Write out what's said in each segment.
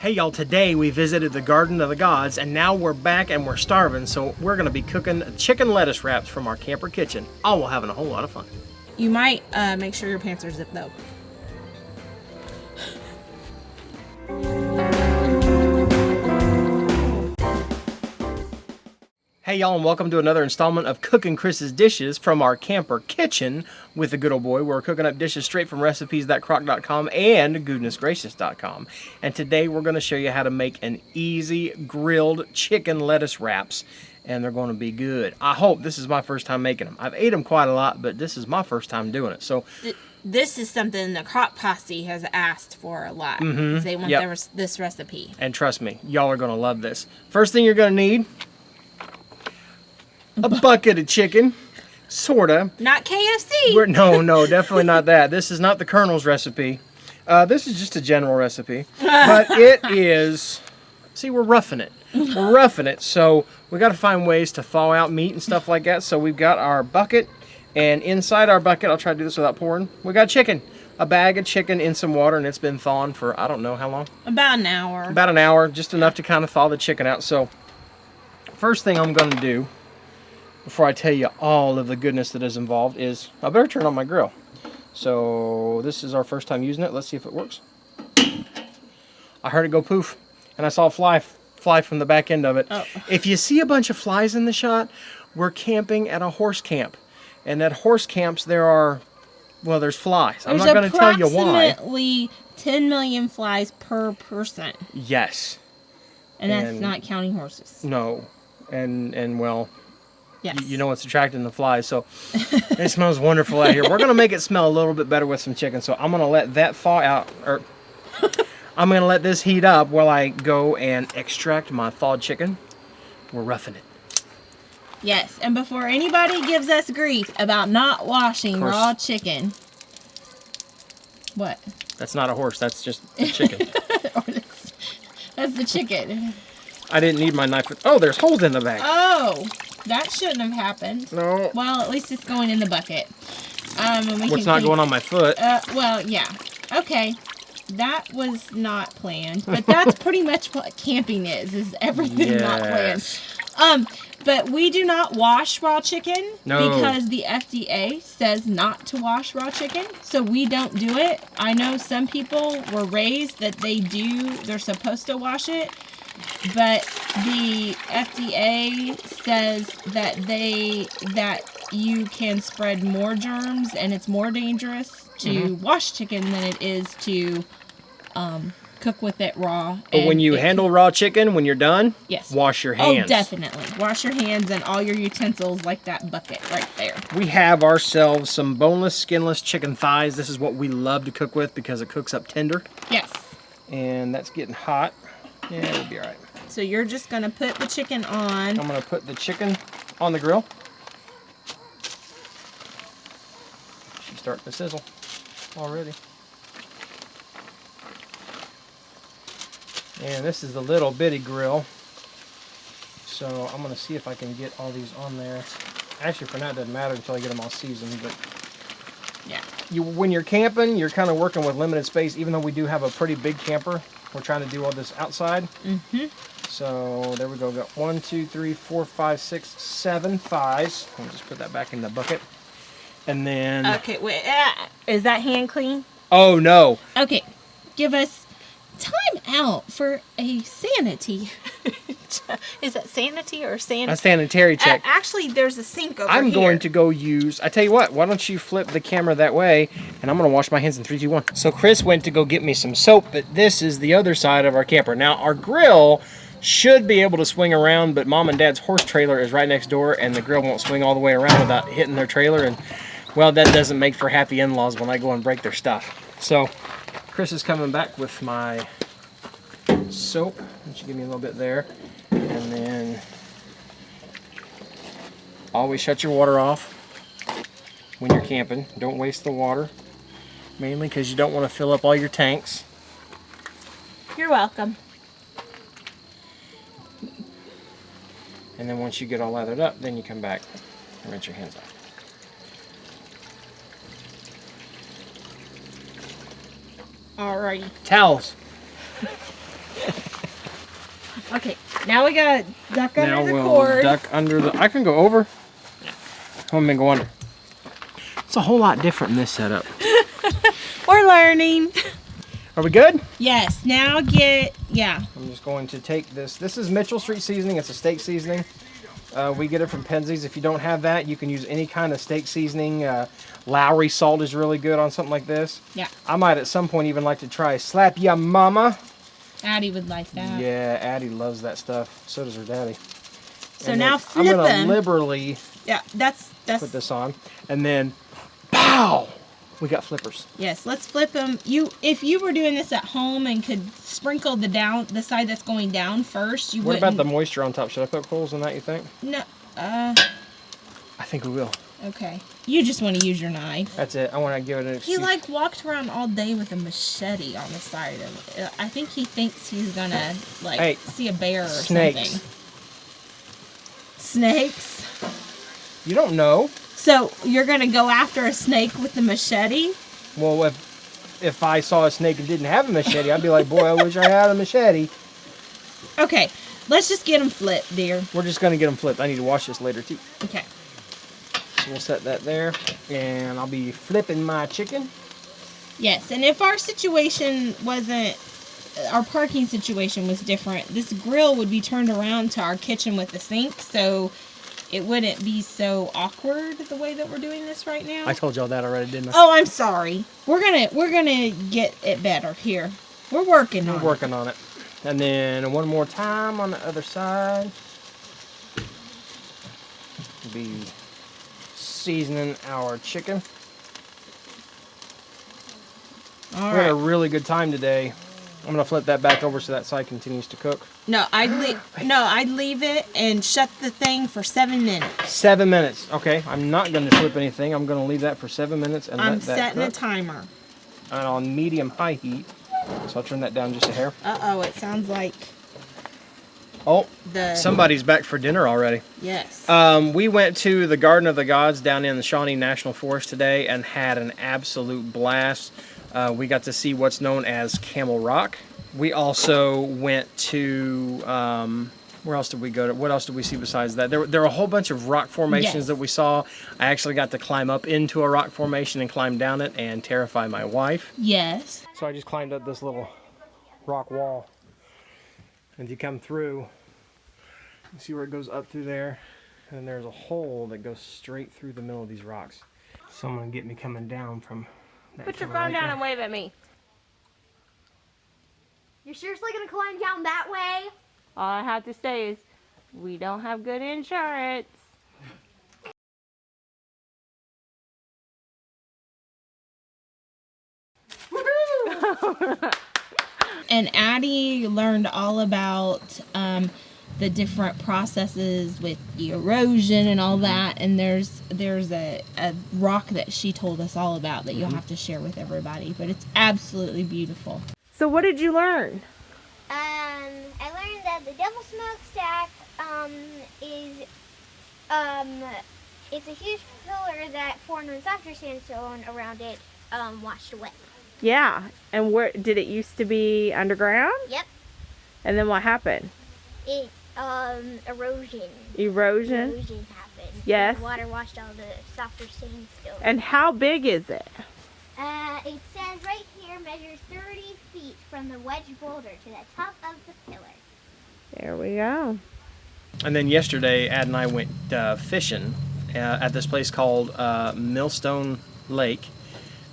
Hey y'all, today we visited the Garden of the Gods and now we're back and we're starving, so we're gonna be cooking chicken lettuce wraps from our camper kitchen. All while having a whole lot of fun. You might make sure your pants are zipped though. Hey y'all, and welcome to another installment of Cooking Chris's Dishes from our camper kitchen with the good old boy. We're cooking up dishes straight from recipes.crock.com and goodnessgracious.com. And today we're going to show you how to make an easy grilled chicken lettuce wraps. And they're going to be good. I hope. This is my first time making them. I've ate them quite a lot, but this is my first time doing it. So this is something the Crock Posse has asked for a lot. They want this recipe. And trust me, y'all are going to love this. First thing you're going to need, a bucket of chicken, sorta. Not KFC. No, definitely not that. This is not the Colonel's recipe. This is just a general recipe, but it is. See, we're roughing it. We're roughing it, so we got to find ways to thaw out meat and stuff like that. So we've got our bucket, and inside our bucket, I'll try to do this without pouring. We got chicken, a bag of chicken in some water, and it's been thawing for I don't know how long. About an hour. About an hour, just enough to kind of thaw the chicken out. So first thing I'm going to do, before I tell you all of the goodness that is involved, is I better turn on my grill. So this is our first time using it. Let's see if it works. I heard it go poof, and I saw a fly from the back end of it. Oh. If you see a bunch of flies in the shot, we're camping at a horse camp. And at horse camps there's flies. I'm not going to tell you why. Approximately 10 million flies per person. Yes. And that's not counting horses. No. And well... Yes. You know what's attracting the flies, so it smells wonderful out here. We're going to make it smell a little bit better with some chicken, so I'm going to let that thaw out, or I'm going to let this heat up while I go and extract my thawed chicken. We're roughing it. Yes, and before anybody gives us grief about not washing raw chicken. What? That's not a horse, that's just the chicken. That's the chicken. I didn't need my knife. Oh, there's holes in the bag. Oh, that shouldn't have happened. No. Well, at least it's going in the bucket. What's not going on my foot? Well, yeah. Okay. That was not planned, but that's pretty much what camping is everything not planned. But we do not wash raw chicken because the FDA says not to wash raw chicken, so we don't do it. I know some people were raised that they're supposed to wash it, but the FDA says that you can spread more germs and it's more dangerous to wash chicken than it is to cook with it raw. But when you handle raw chicken, when you're done, wash your hands. Oh, definitely. Wash your hands and all your utensils like that bucket right there. We have ourselves some boneless, skinless chicken thighs. This is what we love to cook with because it cooks up tender. Yes. And that's getting hot. Yeah, it'll be all right. So you're just going to put the chicken on. I'm going to put the chicken on the grill. She's starting to sizzle already. And this is the little bitty grill. So I'm going to see if I can get all these on there. Actually, for now, it doesn't matter until I get them all seasoned. But yeah, when you're camping, you're kind of working with limited space. Even though we do have a pretty big camper, we're trying to do all this outside. So there we go. We've got 1, 2, 3, 4, 5, 6, 7 thighs. Let me just put that back in the bucket. And then... Okay, wait. Is that hand clean? Oh, no. Okay. Give us time out for a sanity. Is that sanity or sanity? A sanitary check. Actually, there's a sink over here. I'm going to go use... I tell you what, why don't you flip the camera that way, and I'm going to wash my hands in 3, 2, 1. So Chris went to go get me some soap, but this is the other side of our camper. Now, our grill should be able to swing around, but Mom and Dad's horse trailer is right next door, and the grill won't swing all the way around without hitting their trailer, and, well, that doesn't make for happy in-laws when I go and break their stuff. So Chris is coming back with my soap. Why don't you give me a little bit there? And then always shut your water off when you're camping. Don't waste the water, mainly because you don't want to fill up all your tanks. You're welcome. And then once you get all lathered up, then you come back and rinse your hands off. Alrighty. Towels. Okay, now we got duck Now under the we'll cord. duck under the... I can go over. I'm going to go under. It's a whole lot different in this setup. We're learning. Are we good? Yes, now I'm just going to take this. This is Mitchell Street seasoning. It's a steak seasoning. We get it from Penzeys. If you don't have that, you can use any kind of steak seasoning. Lowry salt is really good on something like this. Yeah. I might at some point even like to try Slap Ya Mama. Addie would like that. Yeah, Addie loves that stuff. So does her daddy. So and now flip I'm them. gonna liberally that's put this on, and then pow, we got flippers. Yes, let's flip them. If you were doing this at home and could sprinkle the side that's going down first, you What wouldn't. about the moisture on top? Should I poke holes in that? You think? No. I think we will. Okay. You just want to use your knife. That's it. I want to give it an excuse. He walked around all day with a machete on the side of it. I think he thinks he's gonna see a bear or something. Snakes. You don't know. So you're gonna go after a snake with the machete? Well, if I saw a snake and didn't have a machete, I'd be like, boy, I wish I had a machete. Okay, let's just get them flipped, dear. We're just gonna get them flipped. I need to wash this later too. Okay. So we'll set that there, and I'll be flipping my chicken. Yes, and if our situation our parking situation was different, this grill would be turned around to our kitchen with the sink, so it wouldn't be so awkward the way that we're doing this right now. I told y'all that already, didn't I? Oh, I'm sorry. We're gonna get it better here. We're working on it. And then one more time on the other side. Be seasoning our chicken. All We had a right. really good time today. I'm gonna flip that back over so that side continues to cook. No, I'd leave it and shut the thing for 7 minutes. 7 minutes. Okay, I'm not gonna flip anything. I'm gonna leave that for 7 minutes and I'm let that setting a cook. timer. And on medium-high heat. So I'll turn that down just a hair. Uh-oh, it sounds like Oh, somebody's back for dinner already. Yes. We went to the Garden of the Gods down in the Shawnee National Forest today and had an absolute blast. We got to see what's known as Camel Rock. We also went to, where else did we go to? What else did we see besides that? There were a whole bunch of rock formations that we saw. I actually got to climb up into a rock formation and climb down it and terrify my wife. Yes. So I just climbed up this little rock wall. And you come through, you see where it goes up through there, and then there's a hole that goes straight through the middle of these rocks. Someone get me coming down from that. Put your phone down and wave at me. You're seriously gonna climb down that way? All I have to say is, we don't have good insurance. And Addie learned all about the different processes with the erosion and all that. And there's a rock that she told us all about that you'll have to share with everybody. But it's absolutely beautiful. So what did you learn? I learned that the Devil Smokestack it's a huge pillar that formed when softer sandstone around it washed away. Yeah. And where did it used to be underground? Yep. And then what happened? It erosion. Erosion? Erosion happened. Yes. The water washed all the softer sandstone. And how big is it? It says right here measures 30 feet from the wedge boulder to the top of the pillar. There we go. And then yesterday, Ad and I went fishing at this place called Millstone Lake.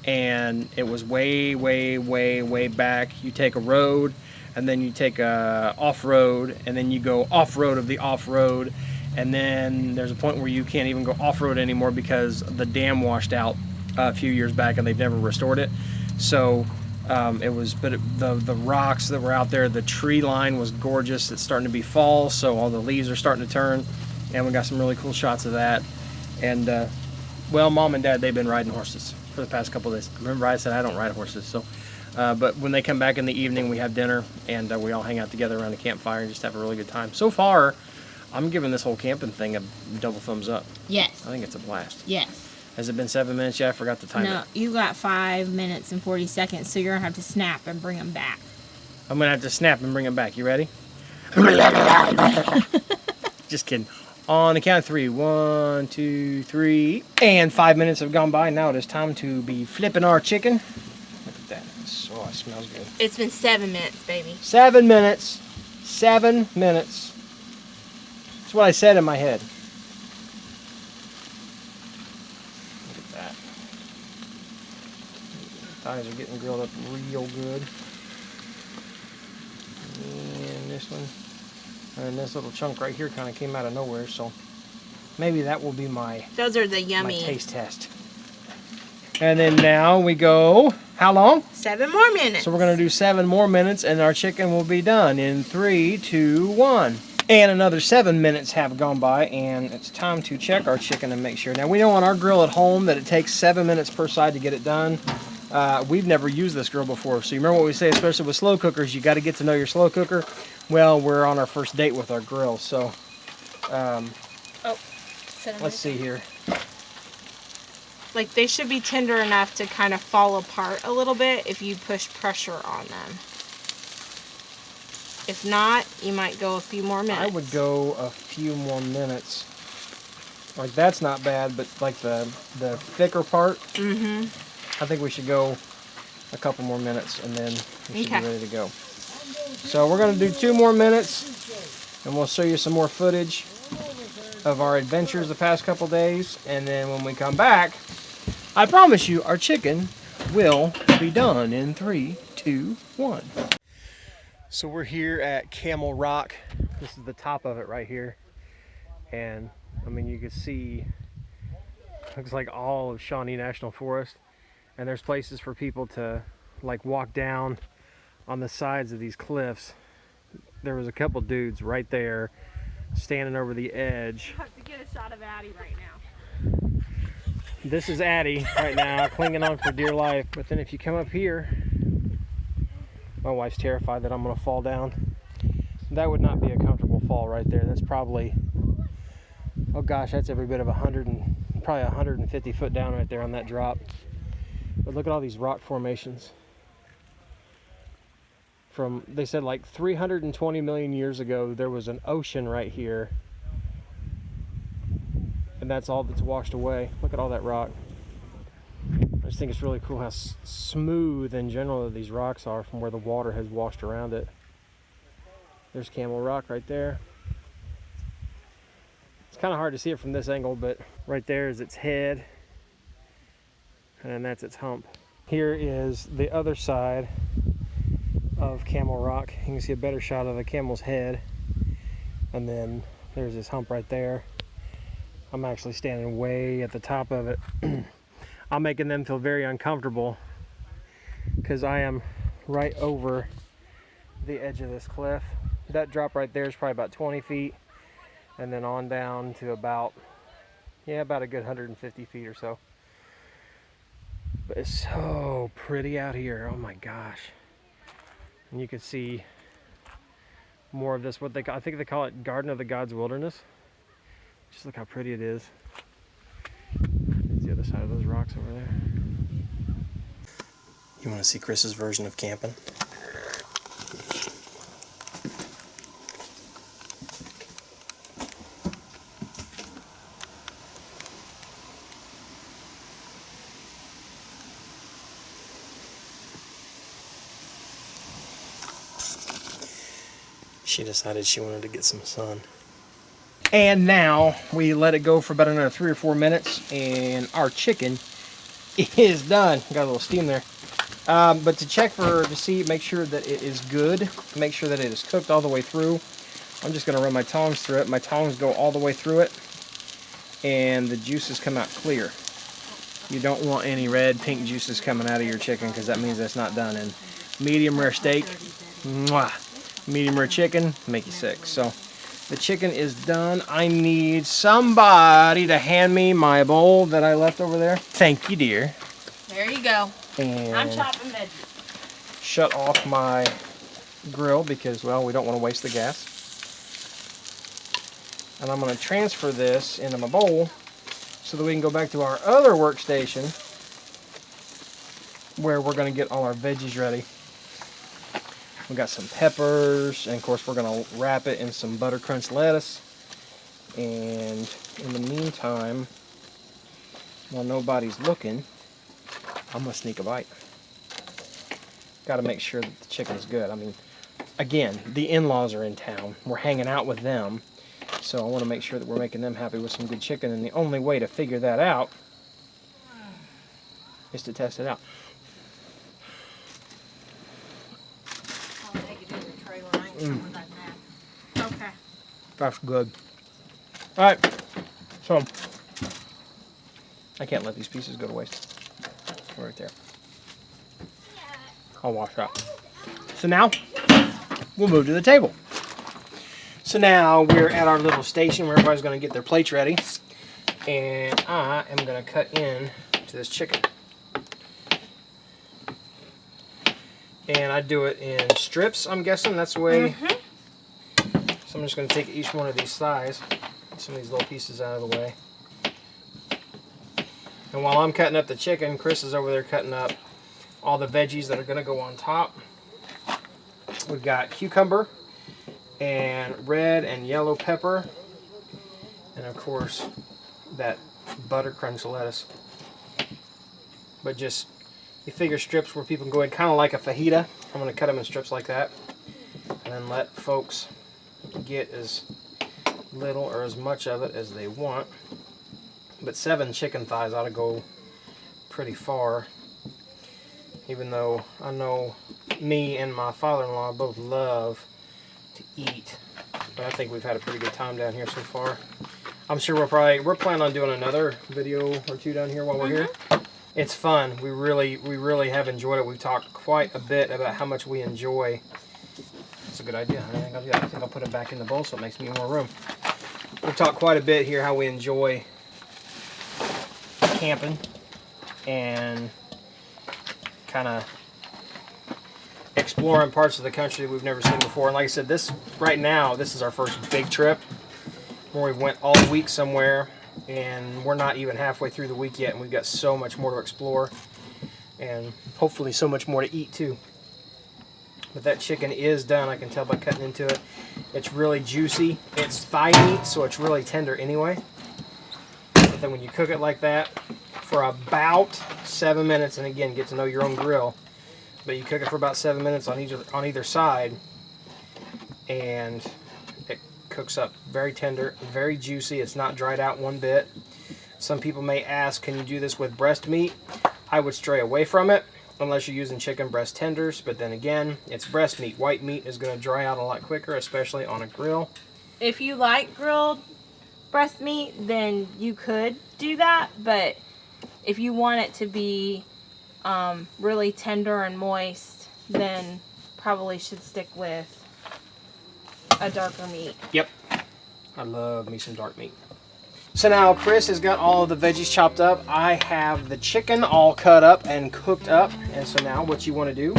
And it was way, way, way, way back. You take a road, and then you take a off-road, and then you go off-road of the off-road. And then there's a point where you can't even go off-road anymore because the dam washed out a few years back and they've never restored it. So the rocks that were out there, the tree line was gorgeous. It's starting to be fall, so all the leaves are starting to turn, and we got some really cool shots of that. And well, Mom and Dad, they've been riding horses for the past couple of days. Remember I said I don't ride horses, so but when they come back in the evening, we have dinner, and we all hang out together around a campfire and just have a really good time. So far, I'm giving this whole camping thing a double thumbs up. Yes. I think it's a blast. Yes. Has it been 7 minutes yet? I forgot the time. No, you got 5 minutes and 40 seconds, so you're going to have to snap and bring them back. I'm gonna have to snap and bring it back. You ready? Just kidding. On the count of 3. 1, 2, 3. And 5 minutes have gone by. Now it is time to be flipping our chicken. Look at that. Oh, it smells good. It's been 7 minutes, baby. 7 minutes. 7 minutes. That's what I said in my head. Look at that. Thighs are getting grilled up real good. And this one. And this little chunk right here kind of came out of nowhere, so maybe that will be my, Those are the yummy. my taste test. And then now we go, how long? 7 more minutes. So we're going to do 7 more minutes and our chicken will be done in 3, 2, 1. And another 7 minutes have gone by and it's time to check our chicken and make sure. Now we know on our grill at home that it takes 7 minutes per side to get it done. We've never used this grill before, so you remember what we say, especially with slow cookers, you got to get to know your slow cooker. Well, we're on our first date with our grill, so let's see here. Like, they should be tender enough to kind of fall apart a little bit if you push pressure on them. If not, you might go a few more minutes. I would go a few more minutes. Like, that's not bad, but like the thicker part, I think we should go a couple more minutes and then we should be ready to go. So we're going to do 2 more minutes and we'll show you some more footage of our adventures the past couple days. And then when we come back, I promise you our chicken will be done in 3, 2, 1. So we're here at Camel Rock. This is the top of it right here. And I mean, you can see, looks like all of Shawnee National Forest. And there's places for people to like walk down on the sides of these cliffs. There was a couple dudes right there standing over the edge. I have to get a shot of Addie right now. This is Addie right now, clinging on for dear life. But then if you come up here, my wife's terrified that I'm gonna fall down. That would not be a comfortable fall right there. That's probably, oh gosh, that's every bit of probably 150 foot down right there on that drop. But look at all these rock formations. From, they said like 320 million years ago, there was an ocean right here. And that's all that's washed away. Look at all that rock. I just think it's really cool how smooth in general these rocks are from where the water has washed around it. There's Camel Rock right there. It's kind of hard to see it from this angle, but right there is its head. And then that's its hump. Here is the other side of Camel Rock. You can see a better shot of the camel's head. And then there's this hump right there. I'm actually standing way at the top of it. I'm making them feel very uncomfortable because I am right over the edge of this cliff. That drop right there is probably about 20 feet. And then on down to about a good 150 feet or so. But it's so pretty out here. Oh my gosh. And you can see more of this, I think they call it Garden of the Gods Wilderness. Just look how pretty it is. There's the other side of those rocks over there. You want to see Chris's version of camping? She decided she wanted to get some sun. And now we let it go for about another 3 or 4 minutes and our chicken is done. Got a little steam there. But to check make sure that it is good, make sure that it is cooked all the way through, I'm just gonna run my tongs through it. My tongs go all the way through it and the juices come out clear. You don't want any red, pink juices coming out of your chicken because that means that's not done. And medium rare steak, mwah. Medium rare chicken, make you sick. So the chicken is done. I need somebody to hand me my bowl that I left over there. Thank you, dear. There you go. And I'm chopping veggies. Shut off my grill because, well, we don't want to waste the gas. And I'm going to transfer this into my bowl so that we can go back to our other workstation where we're going to get all our veggies ready. We got some peppers, and of course we're gonna wrap it in some butter crunch lettuce. And in the meantime, while nobody's looking, I'm gonna sneak a bite. Got to make sure that the chicken's good. I mean, again, the in-laws are in town. We're hanging out with them, so I want to make sure that we're making them happy with some good chicken. And the only way to figure that out is to test it out. I'll take it in the trailer. I ain't sure where that's at. Okay. That's good. All right, so I can't let these pieces go to waste. Right there. I'll wash that. So now we'll move to the table. So now we're at our little station where everybody's going to get their plates ready, and I am going to cut in to this chicken. And I do it in strips, I'm guessing. That's the way. So I'm just going to take each one of these thighs, some of these little pieces out of the way. And while I'm cutting up the chicken, Chris is over there cutting up all the veggies that are going to go on top. We've got cucumber and red and yellow pepper, and of course that butter crunch lettuce. But just, you figure strips where people can go in, kind of like a fajita. I'm going to cut them in strips like that, and then let folks get as little or as much of it as they want. But 7 chicken thighs ought to go pretty far, even though I know me and my father-in-law both love to eat. But I think we've had a pretty good time down here so far. I'm sure we're planning on doing another video or two down here while we're here. It's fun. We really have enjoyed it. We've talked quite a bit about how much we enjoy. That's a good idea. I think I'll do that. I think I'll put it back in the bowl so it makes me more room. We've talked quite a bit here how we enjoy camping and kind of exploring parts of the country that we've never seen before. And like I said, this is our first big trip where we went all week somewhere, and we're not even halfway through the week yet, and we've got so much more to explore and hopefully so much more to eat too. But that chicken is done. I can tell by cutting into it. It's really juicy. It's thigh meat, so it's really tender anyway. But then when you cook it like that for about 7 minutes, and again, get to know your own grill, but you cook it for about 7 minutes on either side, and it cooks up very tender, very juicy. It's not dried out one bit. Some people may ask, can you do this with breast meat? I would stray away from it unless you're using chicken breast tenders, but then again, it's breast meat. White meat is going to dry out a lot quicker, especially on a grill. If you like grilled breast meat, then you could do that, but if you want it to be really tender and moist, then probably should stick with a darker meat. Yep. I love me some dark meat. So now Chris has got all of the veggies chopped up. I have the chicken all cut up and cooked up. And so now what you want to do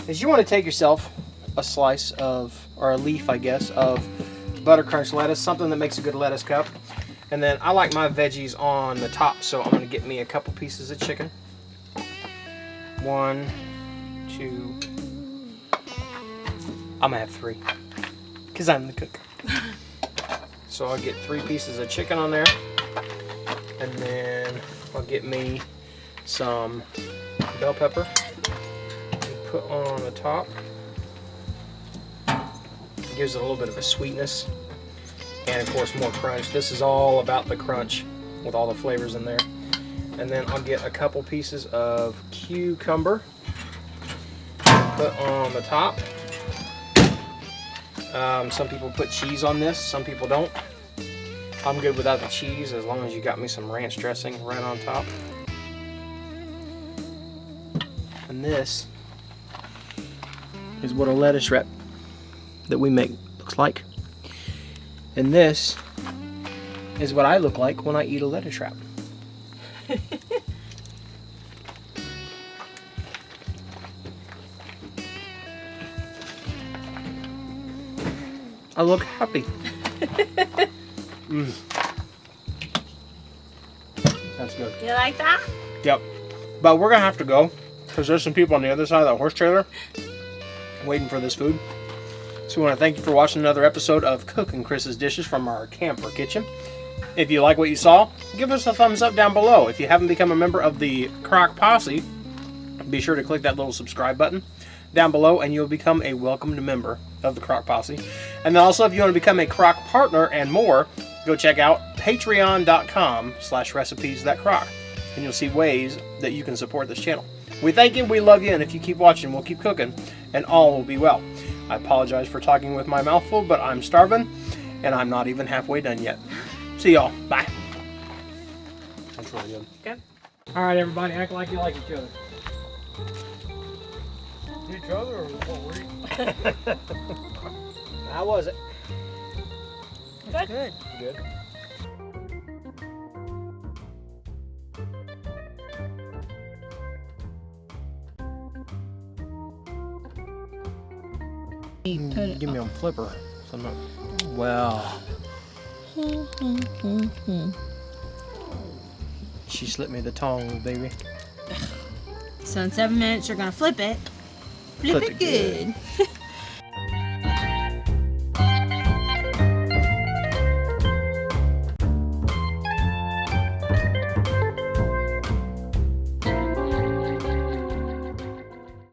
is you want to take yourself a slice of, or a leaf, I guess, of butter crunch lettuce, something that makes a good lettuce cup. And then I like my veggies on the top, so I'm going to get me a couple pieces of chicken. 1, 2, I'm going to have 3, because I'm the cook. So I'll get 3 pieces of chicken on there, and then I'll get me some bell pepper and put on the top. It gives it a little bit of a sweetness, and of course more crunch. This is all about the crunch with all the flavors in there. And then I'll get a couple pieces of cucumber, put on the top. Some people put cheese on this, some people don't. I'm good without the cheese as long as you got me some ranch dressing right on top. And this is what a lettuce wrap that we make looks like. And this is what I look like when I eat a lettuce wrap. I look happy. That's good. You like that? Yep. But we're gonna have to go because there's some people on the other side of that horse trailer, waiting for this food. So we want to thank you for watching another episode of Cooking Chris's Dishes from our camper kitchen. If you like what you saw, give us a thumbs up down below. If you haven't become a member of the Croc Posse, be sure to click that little subscribe button down below and you'll become a welcomed member of the Croc Posse. And then also, if you want to become a Croc partner and more, go check out patreon.com/recipes-that-croc, and you'll see ways that you can support this channel. We thank you, we love you, and if you keep watching, we'll keep cooking, and all will be well. I apologize for talking with my mouth full, but I'm starving, and I'm not even halfway done yet. See y'all. Bye. That's really good. Okay. All right, everybody, act like you like each other. Each other or what we're eating? How was it? Good. Good. Give me a flipper. So I'm not... Well. She slipped me the tongs, baby. So in 7 minutes, you're gonna flip it. Flip it good.